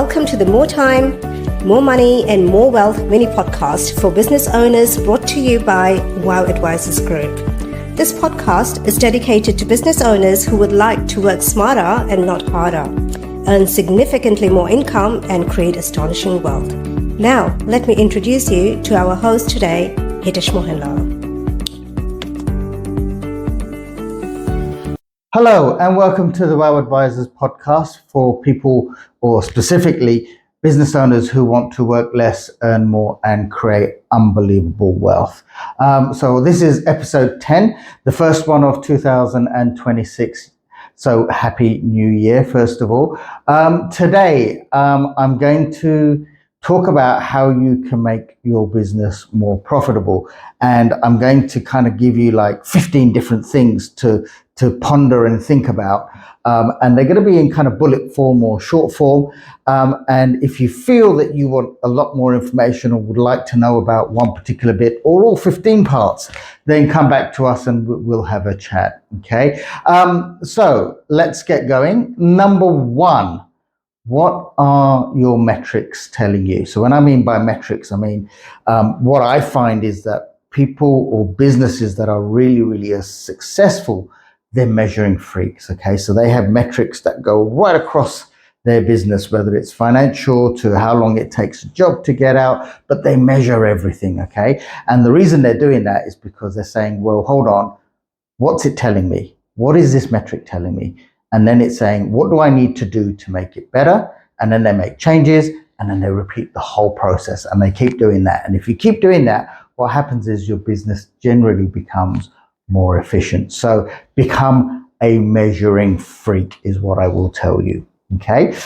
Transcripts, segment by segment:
Welcome to the More Time, More Money and More Wealth mini podcast for business owners, brought to you by Wow Advisors Group. This podcast is dedicated to business owners who would like to work smarter and not harder, earn significantly more income and create astonishing wealth. Now, let me introduce you to our host today, Hitesh Mohanlal. Hello and welcome to the Wow Advisors podcast for people, or specifically business owners who want to work less, earn more and create unbelievable wealth. So this is episode 10, the first one of 2026. So happy new year, first of all. Today, I'm going to talk about how you can make your business more profitable. And I'm going to kind of give you like 15 different things to ponder and think about. And they're going to be in kind of bullet form or short form. And if you feel that you want a lot more information or would like to know about one particular bit or all 15 parts, then come back to us and we'll have a chat. Okay. So let's get going. Number one, what are your metrics telling you? So when I mean by metrics, I mean, what I find is that people or businesses that are really successful, they're measuring freaks. Okay. So they have metrics that go right across their business, whether it's financial to how long it takes a job to get out, but they measure everything. Okay. And the reason they're doing that is because they're saying, well, hold on, what's it telling me? What is this metric telling me? And then it's saying, what do I need to do to make it better? And then they make changes and then they repeat the whole process and they keep doing that. And if you keep doing that, what happens is your business generally becomes more efficient. So become a measuring freak is what I will tell you. Okay.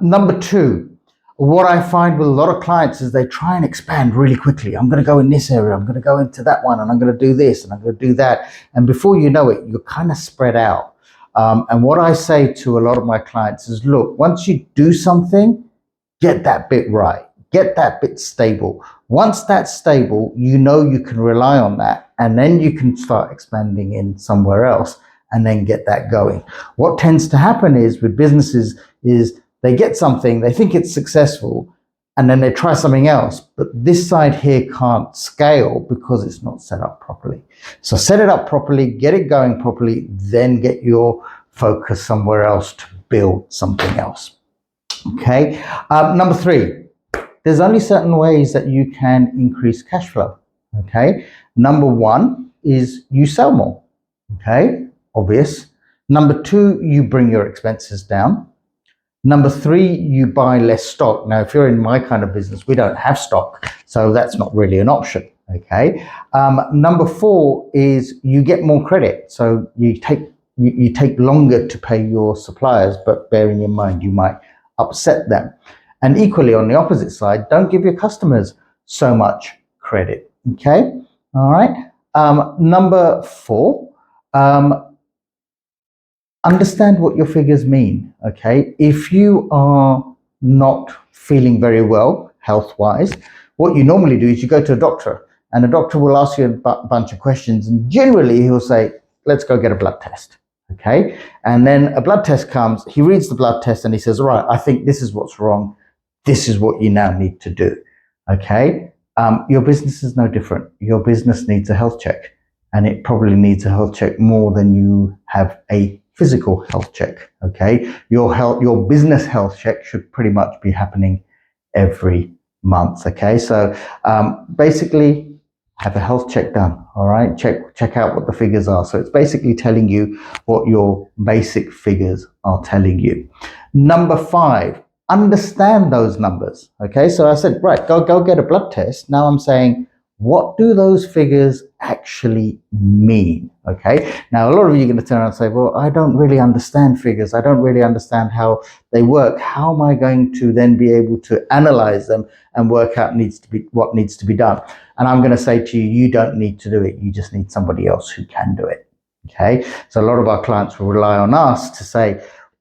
Number two, what I find with a lot of clients is they try and expand really quickly. I'm going to go in this area. I'm going to go into that one and I'm going to do this and I'm going to do that. And before you know it, you're kind of spread out. And what I say to a lot of my clients is, look, once you do something, get that bit right, get that bit stable. Once that's stable, you know you can rely on that, and then you can start expanding in somewhere else and then get that going. What tends to happen is with businesses is they get something, they think it's successful, and then they try something else, but this side here can't scale because it's not set up properly. So set it up properly, get it going properly, then get your focus somewhere else to build something else. Okay. Number three, there's only certain ways that you can increase cash flow. Okay. Number one is you sell more. Okay. Obvious. Number two, you bring your expenses down. Number three, you buy less stock. Now, if you're in my kind of business, we don't have stock, so that's not really an option. Okay. Number four is you get more credit. So you take longer to pay your suppliers, but bearing in mind you might upset them. And equally on the opposite side, don't give your customers so much credit. Okay. All right. Number four, understand what your figures mean. Okay. If you are not feeling very well health-wise, what you normally do is you go to a doctor and the doctor will ask you a bunch of questions, and generally he'll say, let's go get a blood test. Okay. And then a blood test comes, he reads the blood test and he says, all right, I think this is what's wrong. This is what you now need to do. Okay. Your business is no different. Your business needs a health check, and it probably needs a health check more than you have a physical health check. Okay. Your business health check should pretty much be happening every month. Okay. So, basically, have a health check done. All right. Check out what the figures are. So it's basically telling you what your basic figures are telling you. Number five, understand those numbers. Okay. So I said, right, go get a blood test. Now I'm saying, what do those figures actually mean? Okay. Now, a lot of you are going to turn around and say, well, I don't really understand figures. I don't really understand how they work. How am I going to then be able to analyze them and work out what needs to be done? And I'm going to say to you, you don't need to do it. You just need somebody else who can do it. Okay. So a lot of our clients will rely on us to say,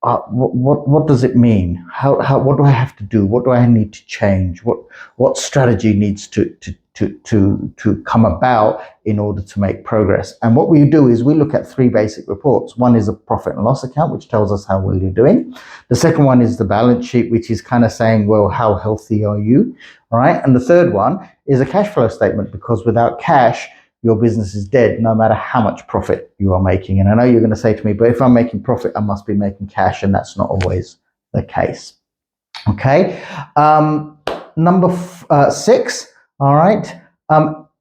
what does it mean? What do I have to do? What do I need to change? What strategy needs to to come about in order to make progress. And what we do is we look at three basic reports. One is a profit and loss account, which tells us how well you're doing. The second one is the balance sheet, which is kind of saying, well, how healthy are you? All right. And the third one is a cash flow statement, because without cash, your business is dead, no matter how much profit you are making. And I know you're going to say to me, but if I'm making profit, I must be making cash. And that's not always the case. Okay. Number 6. All right.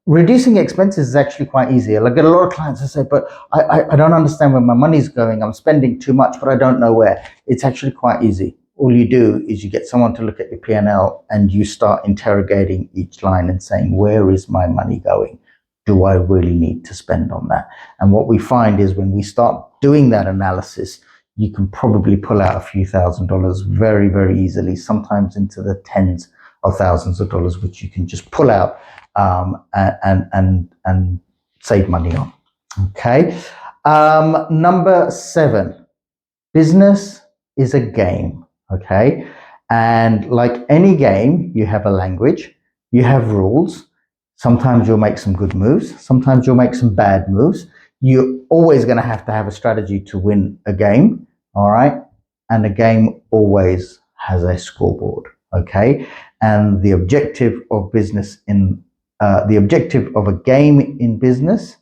Reducing expenses is actually quite easy. I get a lot of clients who say, but I don't understand where my money's going. I'm spending too much, but I don't know where. It's actually quite easy. All you do is you get someone to look at your P&L and you start interrogating each line and saying, where is my money going? Do I really need to spend on that? And what we find is when we start doing that analysis, you can probably pull out a few $1,000s very, very easily, sometimes into the tens of thousands of dollars, which you can just pull out and save money on. Okay. Number 7, business is a game. Okay. And like any game, you have a language, you have rules. Sometimes you'll make some good moves. Sometimes you'll make some bad moves. You're always going to have a strategy to win a game. All right. And a game always has a scoreboard. Okay. And the objective of the objective of a game in business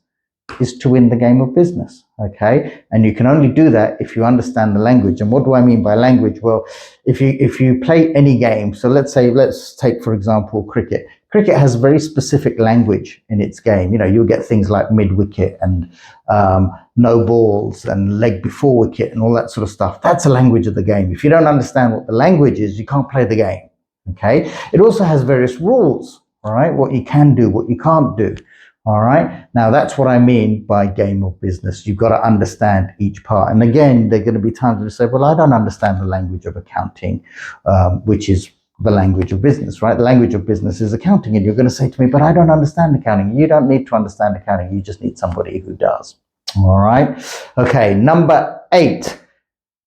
is to win the game of business. Okay. And you can only do that if you understand the language. And what do I mean by language? Well, if you play any game, so let's take, for example, cricket. Cricket has very specific language in its game. You know, you'll get things like mid-wicket and no balls and leg before wicket and all that sort of stuff. That's a language of the game. If you don't understand what the language is, you can't play the game. Okay. It also has various rules. All right. What you can do, what you can't do. All right. Now, that's what I mean by game of business. You've got to understand each part. And again, there are going to be times when you say, well, I don't understand the language of accounting, which is the language of business, right? The language of business is accounting. And you're going to say to me, but I don't understand accounting. You don't need to understand accounting. You just need somebody who does. All right. Okay. Number 8.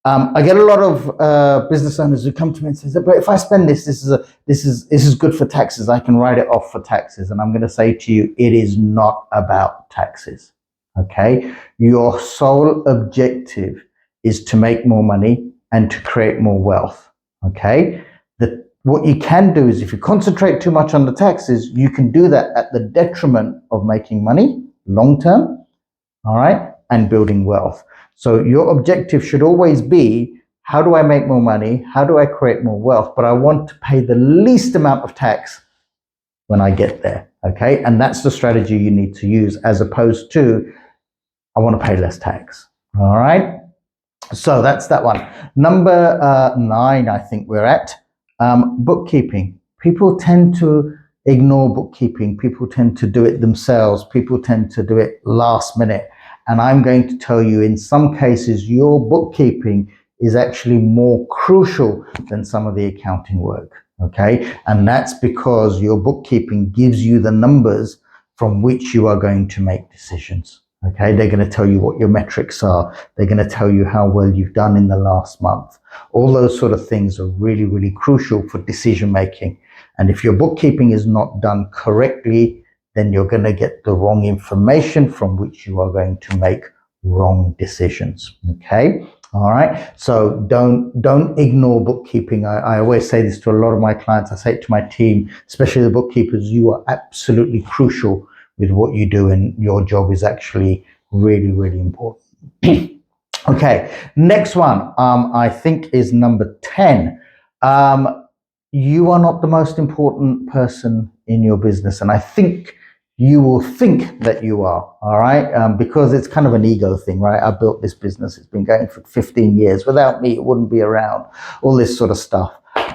I get a lot of business owners who come to me and say, but if I spend this is good for taxes. I can write it off for taxes. And I'm going to say to you, it is not about taxes. Okay. Your sole objective is to make more money and to create more wealth. Okay. What you can do is if you concentrate too much on the taxes, you can do that at the detriment of making money long term. All right. And building wealth. So your objective should always be, how do I make more money? How do I create more wealth? But I want to pay the least amount of tax when I get there. Okay. And that's the strategy you need to use, as opposed to, I want to pay less tax. All right. So that's that one. Number 9, I think we're at. Bookkeeping. People tend to ignore bookkeeping. People tend to do it themselves. People tend to do it last minute. And I'm going to tell you, in some cases, your bookkeeping is actually more crucial than some of the accounting work. Okay. And that's because your bookkeeping gives you the numbers from which you are going to make decisions. Okay. They're going to tell you what your metrics are. They're going to tell you how well you've done in the last month. All those sort of things are really, really crucial for decision making. And if your bookkeeping is not done correctly, then you're going to get the wrong information from which you are going to make wrong decisions. Okay. All right. So don't ignore bookkeeping. I always say this to a lot of my clients. I say it to my team, especially the bookkeepers. You are absolutely crucial with what you do, and your job is actually really, really important. Okay. Next one, I think is number 10. You are not the most important person in your business. And I think you will think that you are, all right? Because it's kind of an ego thing, right? I built this business. It's been going for 15 years. Without me, it wouldn't be around, all this sort of stuff.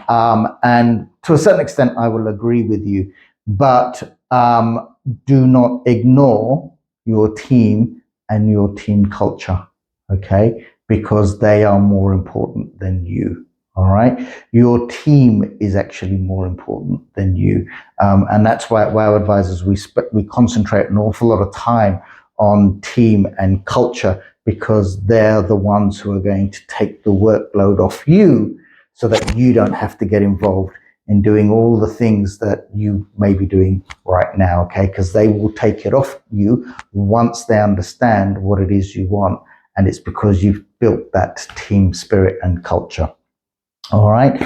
And to a certain extent, I will agree with you, but do not ignore your team and your team culture, okay? Because they are more important than you. All right. Your team is actually more important than you. And that's why at Wow Advisors, we concentrate an awful lot of time on team and culture, because they're the ones who are going to take the workload off you so that you don't have to get involved in doing all the things that you may be doing right now, okay? Because they will take it off you once they understand what it is you want. And it's because you've built that team spirit and culture. All right.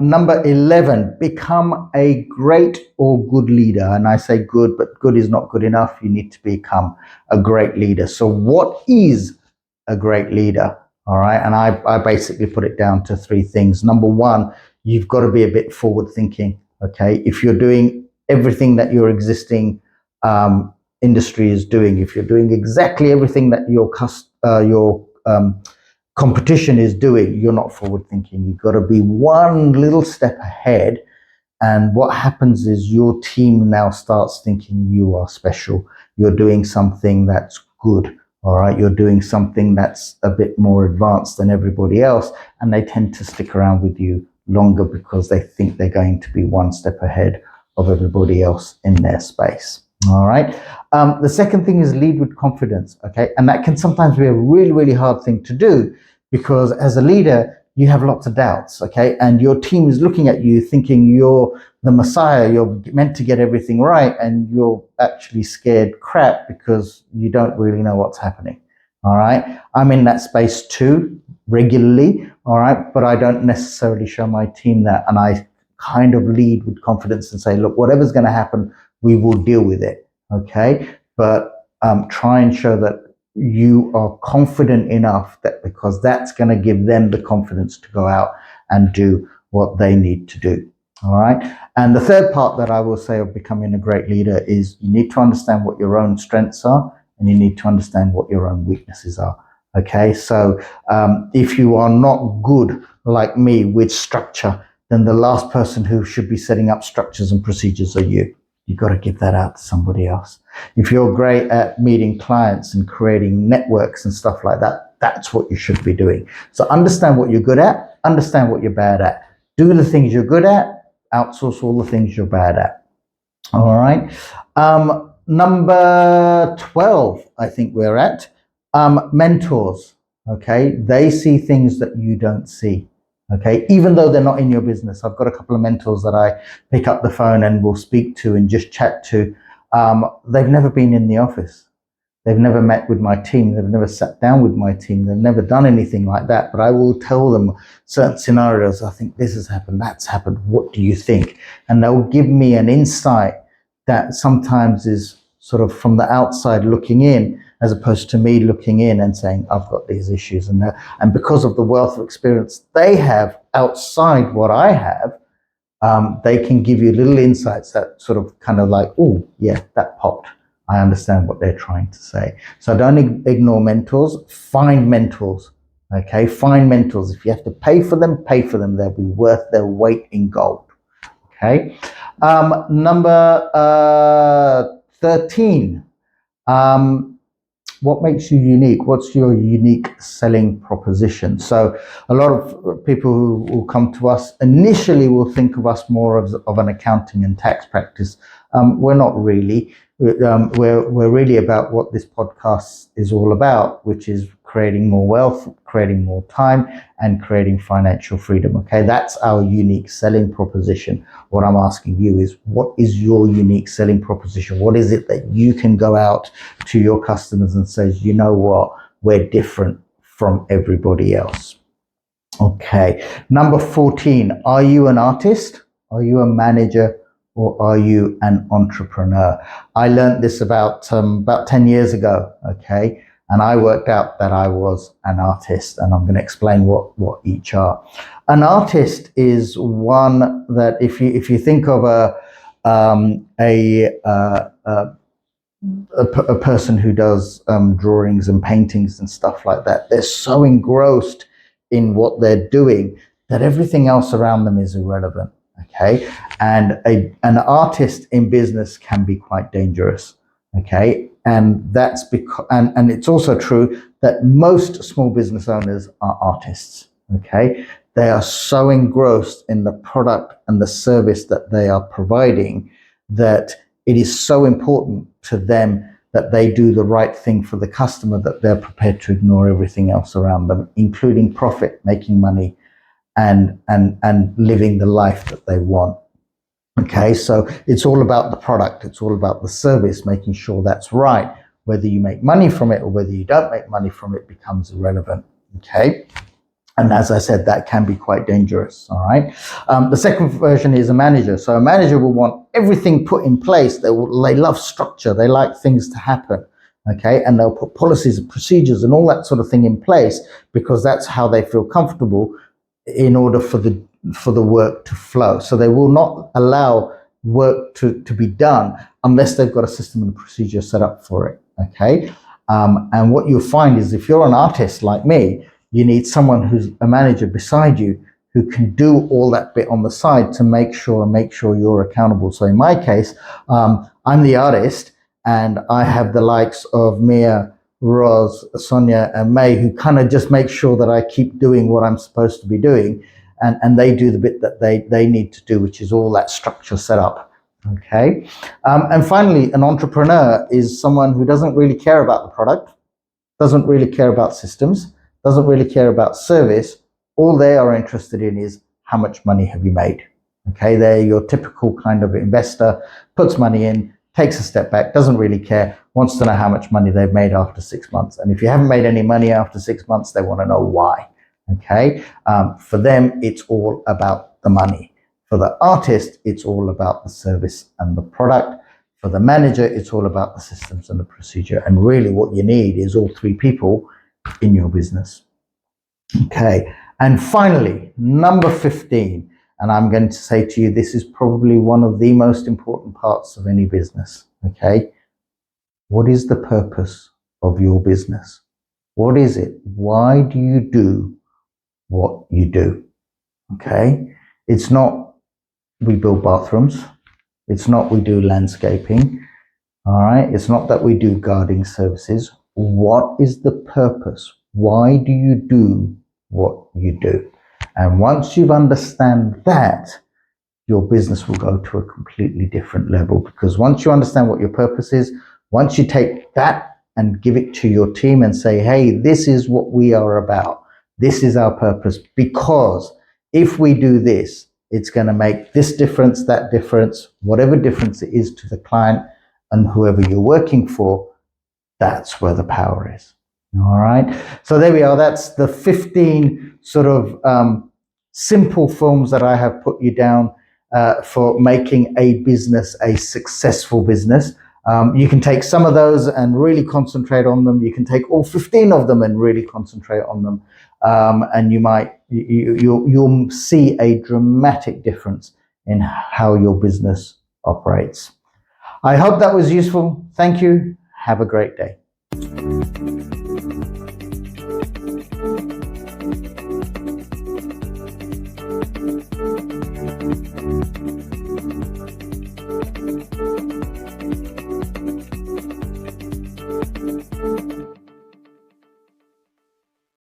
Number 11, become a great or good leader. And I say good, but good is not good enough. You need to become a great leader. So what is a great leader? All right. And I basically put it down to three things. Number one, you've got to be a bit forward thinking. Okay. If you're doing everything that your existing industry is doing, if you're doing exactly everything that your competition is doing, you're not forward thinking. You've got to be one little step ahead. And what happens is your team now starts thinking you are special. You're doing something that's good. All right. You're doing something that's a bit more advanced than everybody else. And they tend to stick around with you longer because they think they're going to be one step ahead of everybody else in their space. All right. The second thing is lead with confidence. Okay. And that can sometimes be a really, really hard thing to do because as a leader, you have lots of doubts. Okay. And your team is looking at you thinking you're the Messiah. You're meant to get everything right. And you're actually scared crap because you don't really know what's happening. All right. I'm in that space too regularly. All right. But I don't necessarily show my team that. And I kind of lead with confidence and say, look, whatever's going to happen, we will deal with it, okay? But try and show that you are confident enough that because that's going to give them the confidence to go out and do what they need to do, all right? And the third part that I will say of becoming a great leader is you need to understand what your own strengths are and you need to understand what your own weaknesses are, okay? So if you are not good like me with structure, then the last person who should be setting up structures and procedures are you. You've got to give that out to somebody else. If you're great at meeting clients and creating networks and stuff like that, that's what you should be doing. So understand what you're good at, understand what you're bad at. Do the things you're good at, outsource all the things you're bad at. All right. Number 12, I think we're at. Mentors. Okay. They see things that you don't see. Okay, even though they're not in your business. I've got a couple of mentors that I pick up the phone and will speak to and just chat to. They've never been in the office. They've never met with my team. They've never sat down with my team. They've never done anything like that. But I will tell them certain scenarios. I think this has happened, that's happened. What do you think? And they'll give me an insight that sometimes is sort of from the outside looking in, as opposed to me looking in and saying, I've got these issues. And because of the wealth of experience they have outside what I have, they can give you little insights that sort of kind of like, oh, yeah, that popped. I understand what they're trying to say. So don't ignore mentors, find mentors. Okay, find mentors. If you have to pay for them, pay for them. They'll be worth their weight in gold. Okay. Number 13. What makes you unique? What's your unique selling proposition? So a lot of people who will come to us initially will think of us more of an accounting and tax practice. We're not really. We're really about what this podcast is all about, which is creating more wealth, creating more time, and creating financial freedom. Okay, that's our unique selling proposition. What I'm asking you is, what is your unique selling proposition? What is it that you can go out to your customers and say, you know what, we're different from everybody else? Okay, number 14, are you an artist? Are you a manager? Or are you an entrepreneur? I learned this about 10 years ago, okay? And I worked out that I was an artist, and I'm going to explain what each are. An artist is one that if you think of a person who does drawings and paintings and stuff like that, they're so engrossed in what they're doing that everything else around them is irrelevant. Okay, and an artist in business can be quite dangerous. Okay, and that's because, and it's also true that most small business owners are artists. Okay, they are so engrossed in the product and the service that they are providing that it is so important to them that they do the right thing for the customer that they're prepared to ignore everything else around them, including profit, making money, and living the life that they want. Okay, so it's all about the product, it's all about the service, making sure that's right. Whether you make money from it or whether you don't make money from it becomes irrelevant. Okay. And as I said, that can be quite dangerous. All right. The second version is a manager. So a manager will want everything put in place. They love structure. They like things to happen. Okay. And they'll put policies and procedures and all that sort of thing in place because that's how they feel comfortable in order for the work to flow. So they will not allow work to be done unless they've got a system and a procedure set up for it. Okay. And what you'll find is if you're an artist like me, you need someone who's a manager beside you who can do all that bit on the side to make sure you're accountable. So in my case, I'm the artist and I have the likes of Mia, Roz, Sonia and May who kind of just make sure that I keep doing what I'm supposed to be doing. And they do the bit that they need to do, which is all that structure set up. Okay. And finally, an entrepreneur is someone who doesn't really care about the product, doesn't really care about systems, doesn't really care about service. All they are interested in is how much money have you made? Okay, they're your typical kind of investor, puts money in, takes a step back, doesn't really care, wants to know how much money they've made after 6 months. And if you haven't made any money after 6 months, they want to know why. Okay, for them, it's all about the money. For the artist, it's all about the service and the product. For the manager, it's all about the systems and the procedure. And really what you need is all three people in your business. Okay, and finally, number 15, and I'm going to say to you, this is probably one of the most important parts of any business. Okay, what is the purpose of your business? What is it? Why do you do what you do? Okay, it's not we build bathrooms, it's not we do landscaping, all right, it's not that we do gardening services. What is the purpose? Why do you do what you do? And once you understand that, your business will go to a completely different level, because once you understand what your purpose is, once you take that and give it to your team and say, hey, this is what we are about. This is our purpose, because if we do this, it's going to make this difference, that difference, whatever difference it is to the client and whoever you're working for, that's where the power is. All right. So there we are. That's the 15 sort of simple forms that I have put you down for making a business a successful business. You can take some of those and really concentrate on them. You can take all 15 of them and really concentrate on them. And you'll see a dramatic difference in how your business operates. I hope that was useful. Thank you. Have a great day.